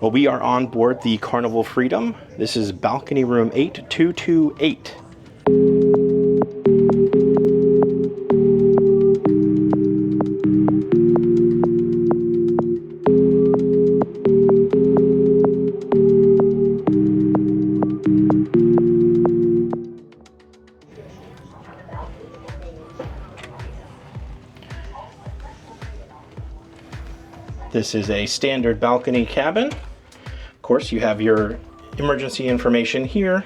Well, we are on board the Carnival Freedom. This is balcony room 8228. This is a standard balcony cabin. Of course, you have your emergency information here.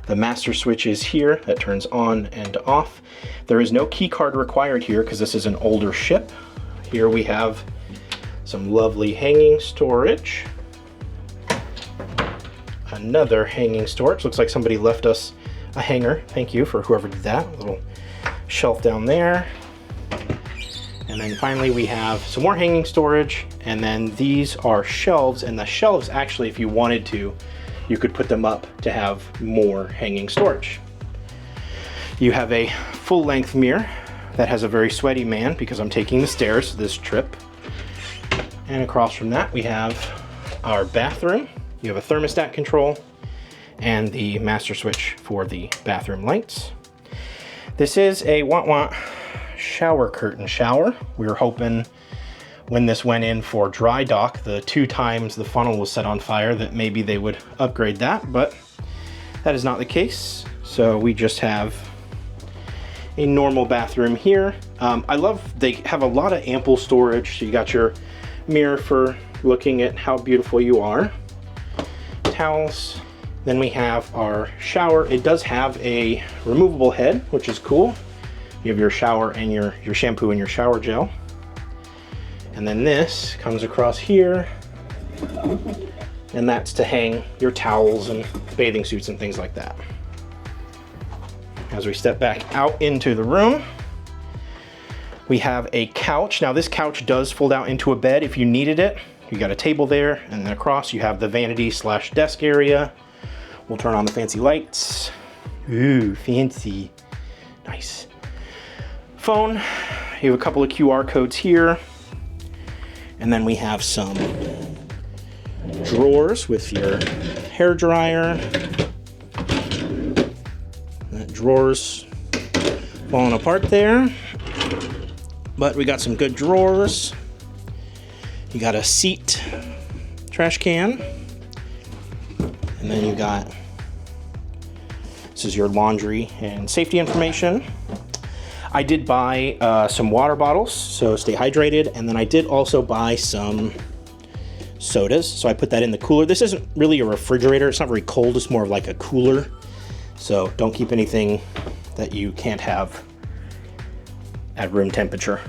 The master switch is here that turns on and off. There is no key card required here because this is an older ship. Here we have some lovely hanging storage. Another hanging storage. Looks like somebody left us a hanger. Thank you for whoever did that. A little shelf down there. And then finally we have some more hanging storage, and then these are shelves, and the shelves actually, if you wanted to, you could put them up to have more hanging storage. You have a full-length mirror that has a very sweaty man because I'm taking the stairs this trip. And across from that we have our bathroom. You have a thermostat control and the master switch for the bathroom lights. This is a want shower curtain shower. We were hoping when this went in for dry dock, the 2 times the funnel was set on fire, that maybe they would upgrade that, but that is not the case. So we just have a normal bathroom here. I love they have a lot of ample storage. So you got your mirror for looking at how beautiful you are. Towels. Then we have our shower. It does have a removable head, which is cool. You have your shower and your shampoo and your shower gel. And then this comes across here, and that's to hang your towels and bathing suits and things like that. As we step back out into the room, we have a couch. Now this couch does fold out into a bed if you needed it. You got a table there, and then across you have the vanity / desk area. We'll turn on the fancy lights. Ooh, fancy. Nice. Phone. You have a couple of QR codes here. And then we have some drawers with your hair dryer. That drawer's falling apart there. But we got some good drawers. You got a seat trash can. And then you got, this is your laundry and safety information. I did buy some water bottles, so stay hydrated. And then I did also buy some sodas. So I put that in the cooler. This isn't really a refrigerator. It's not very cold. It's more of like a cooler. So don't keep anything that you can't have at room temperature.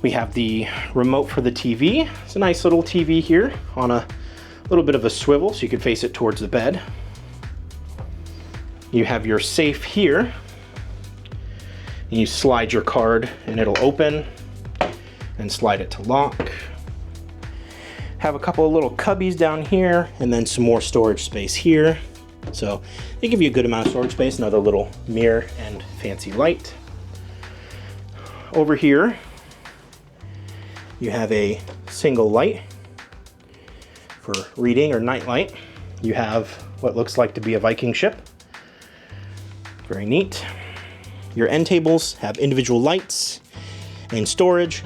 We have the remote for the TV. It's a nice little TV here on a little bit of a swivel so you can face it towards the bed. You have your safe here. You slide your card and it'll open, and slide it to lock. Have a couple of little cubbies down here, and then some more storage space here. So they give you a good amount of storage space. Another little mirror and fancy light. Over here, you have a single light for reading or night light. You have what looks like to be a Viking ship. Very neat. Your end tables have individual lights and storage.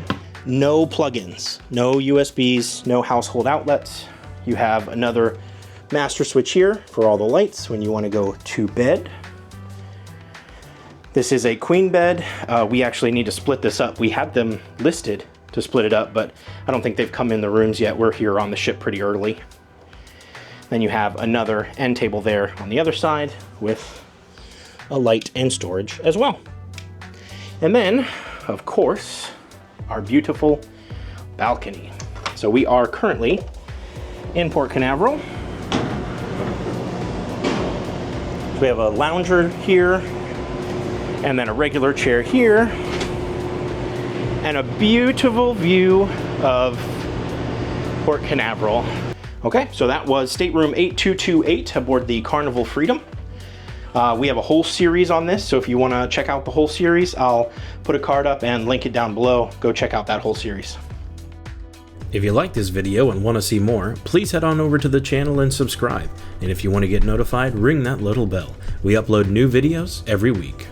No plugins, no USBs, no household outlets. You have another master switch here for all the lights when you want to go to bed. This is a queen bed. We actually need to split this up. We had them listed to split it up, but I don't think they've come in the rooms yet. We're here on the ship pretty early. Then you have another end table there on the other side with a light and storage as well. And then, of course, our beautiful balcony. So we are currently in Port Canaveral. So we have a lounger here, and then a regular chair here, and a beautiful view of Port Canaveral. Okay, so that was stateroom 8228 aboard the Carnival Freedom. We have a whole series on this, so if you want to check out the whole series, I'll put a card up and link it down below. Go check out that whole series. If you like this video and want to see more, please head on over to the channel and subscribe. And if you want to get notified, ring that little bell. We upload new videos every week.